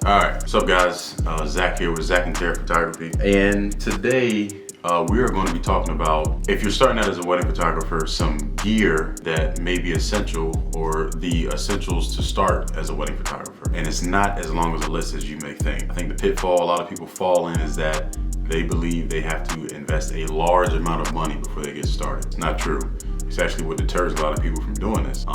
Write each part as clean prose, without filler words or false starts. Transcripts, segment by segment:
Alright, what's up guys? Zach here with Zach and Terra Photography. And today we are going to be talking about, if you're starting out as a wedding photographer, some gear that may be essential or the essentials to start as a wedding photographer. And it's not as long as a list as you may think. I think the pitfall a lot of people fall in is that they believe they have to invest a large amount of money before they get started. It's not true. It's actually what deters a lot of people from doing this.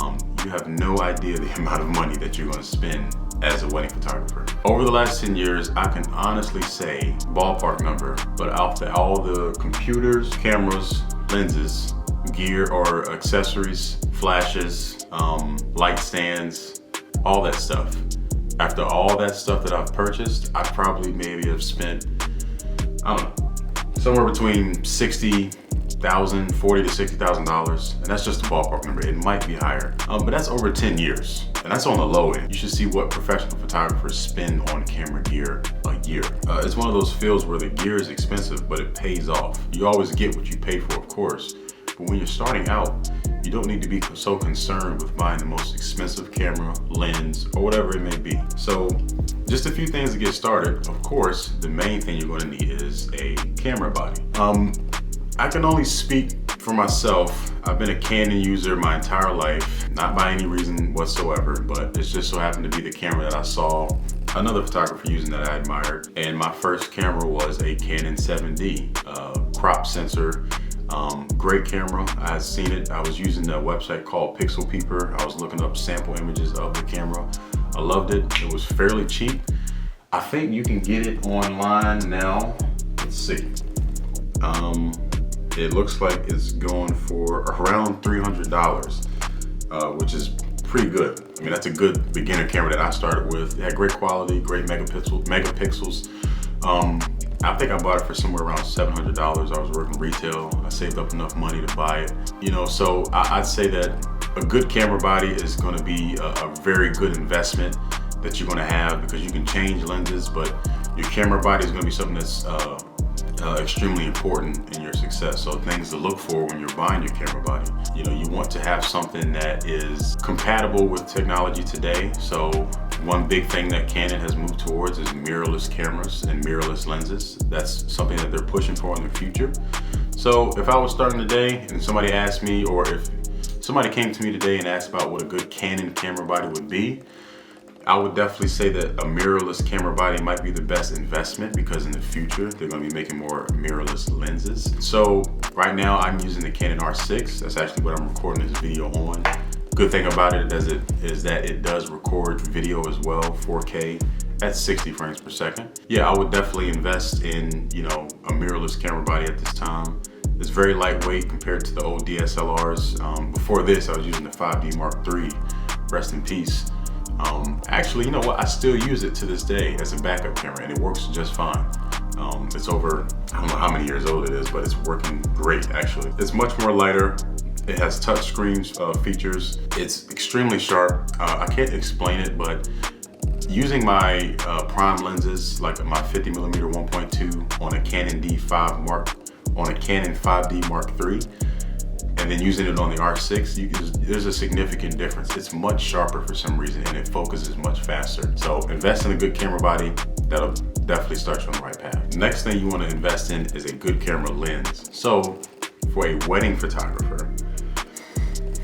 You have no idea the amount of money that you're going to spend as a wedding photographer. Over the last 10 years, I can honestly say, ballpark number, but after all the computers, cameras, lenses, gear or accessories, flashes, light stands, all that stuff. After all that stuff that I've purchased, I probably maybe have spent, I don't know, somewhere between $40,000 to $60,000, and that's just a ballpark number. It might be higher, but that's over 10 years, and that's on the low end. You should see what professional photographers spend on camera gear a year. It's one of those fields where the gear is expensive, but it pays off. You always get what you pay for, of course, but when you're starting out, you don't need to be so concerned with buying the most expensive camera, lens, or whatever it may be. So just a few things to get started. Of course, the main thing you're going to need is a camera body. I can only speak for myself. I've been a Canon user my entire life, not by any reason whatsoever, but it's just so happened to be the camera that I saw another photographer using that I admired. And my first camera was a Canon 7D, crop sensor, great camera. I had seen it. I was using a website called Pixel Peeper. I was looking up sample images of the camera. I loved it. It was fairly cheap. I think you can get it online now. Let's see. It looks like it's going for around $300, which is pretty good. I mean, that's a good beginner camera that I started with. It had great quality, great megapixels. I think I bought it for somewhere around $700. I was working retail. I saved up enough money to buy it. So I'd say that a good camera body is going to be a very good investment that you're going to have, because you can change lenses, but your camera body is going to be something that's extremely important in your success. So things to look for when you're buying your camera body. You want to have something that is compatible with technology today. So one big thing that Canon has moved towards is mirrorless cameras and mirrorless lenses. That's something that they're pushing for in the future. So if I was starting today and somebody asked me, or if somebody came to me today and asked about what a good Canon camera body would be, I would definitely say that a mirrorless camera body might be the best investment, because in the future they're going to be making more mirrorless lenses. So right now I'm using the Canon R6. That's actually what I'm recording this video on. Good thing about it is that it does record video as well, 4K at 60 frames per second. Yeah, I would definitely invest in a mirrorless camera body at this time. It's very lightweight compared to the old DSLRs. Before this, I was using the 5D Mark III. Rest in peace. Actually, you know what? I still use it to this day as a backup camera, and it works just fine. It's over, I don't know how many years old it is, but it's working great, actually. It's much more lighter. It has touch screen features. It's extremely sharp. I can't explain it, but using my prime lenses, like my 50mm 1.2 on a Canon Canon 5D Mark III, and then using it on the R6, there's a significant difference. It's much sharper for some reason, and it focuses much faster. So invest in a good camera body. That'll definitely start you on the right path. Next thing you want to invest in is a good camera lens. So for a wedding photographer,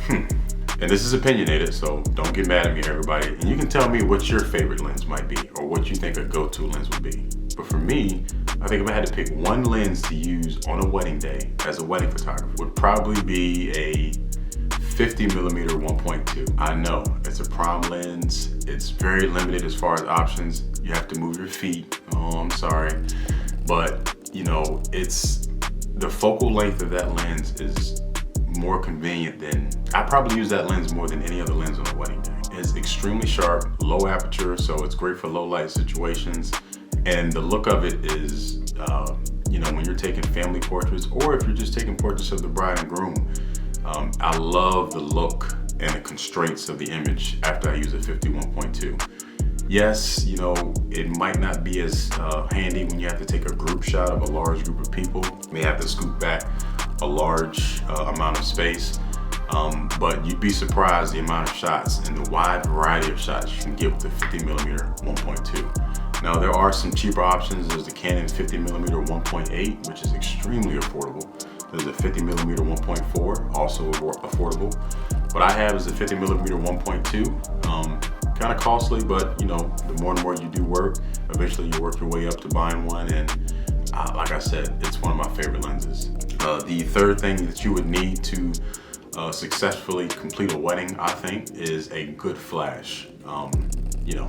and this is opinionated, so don't get mad at me, everybody. And you can tell me what your favorite lens might be, or what you think a go-to lens would be. But for me, I think if I had to pick one lens to use on a wedding day as a wedding photographer, would probably be a 50mm 1.2. I know it's a prime lens. It's very limited as far as options. You have to move your feet. Oh, I'm sorry. But it's the focal length of that lens is more convenient than, I probably use that lens more than any other lens on a wedding day. It's extremely sharp, low aperture, so it's great for low light situations. And the look of it is, when you're taking family portraits, or if you're just taking portraits of the bride and groom, I love the look and the constraints of the image after I use a 51.2. Yes, it might not be as handy when you have to take a group shot of a large group of people. You may have to scoop back a large amount of space, but you'd be surprised the amount of shots and the wide variety of shots you can get with the 50mm 1.2. Now there are some cheaper options. There's the Canon 50mm 1.8, which is extremely affordable. There's a 50mm 1.4, also affordable. What I have is a 50mm 1.2. Kind of costly, but you know, the more and more you do work, eventually you work your way up to buying one. And like I said, it's one of my favorite lenses. The third thing that you would need to successfully complete a wedding, I think, is a good flash. You know,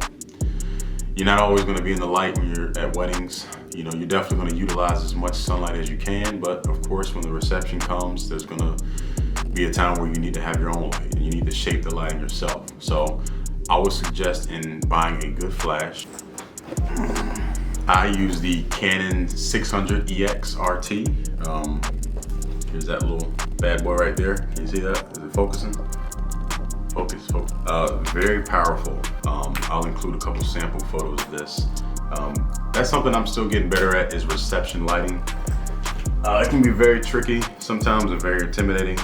you're not always going to be in the light when you're at weddings. You know, you're definitely going to utilize as much sunlight as you can, but of course when the reception comes, there's going to be a time where you need to have your own light and you need to shape the lighting yourself. So I would suggest in buying a good flash, I use the Canon 600 EX RT. Here's that little bad boy right there. Can you see that? Is it focusing? Focus. Very powerful. I'll include a couple sample photos of this. That's something I'm still getting better at, is reception lighting. It can be very tricky sometimes and very intimidating,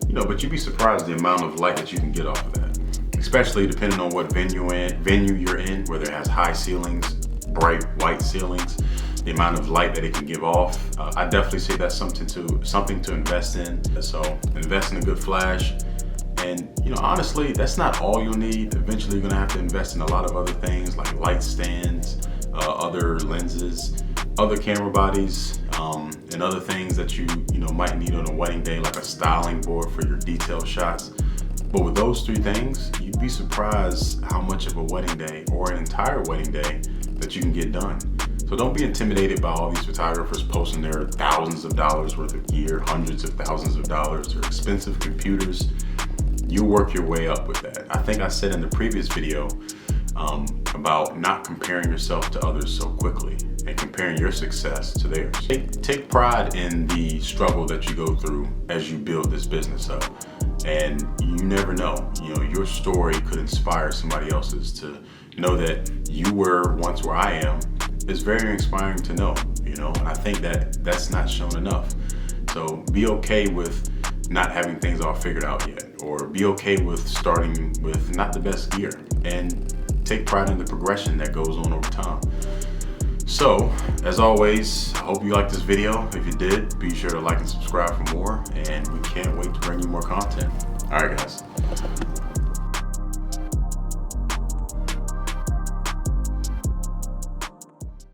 you know, but you'd be surprised the amount of light that you can get off of that, especially depending on what venue you're in, whether it has high ceilings, bright white ceilings, the amount of light that it can give off. I definitely say that's something to invest in. So invest in a good flash. And you know, honestly, that's not all you'll need. Eventually, you're gonna have to invest in a lot of other things like light stands, other lenses, other camera bodies, and other things that you know might need on a wedding day, like a styling board for your detail shots. But with those three things, you'd be surprised how much of a wedding day or an entire wedding day that you can get done. So don't be intimidated by all these photographers posting their thousands of dollars worth of gear, hundreds of thousands of dollars, or expensive computers. You work your way up with that. I think I said in the previous video about not comparing yourself to others so quickly and comparing your success to theirs. Take pride in the struggle that you go through as you build this business up. And you never know, you know, your story could inspire somebody else's to know that you were once where I am. Is very inspiring to know, you know, and I think that that's not shown enough. So be okay with not having things all figured out yet, or be okay with starting with not the best gear, and take pride in the progression that goes on over time. So, as always, I hope you liked this video. If you did, be sure to like and subscribe for more, and we can't wait to bring you more content. All right, guys.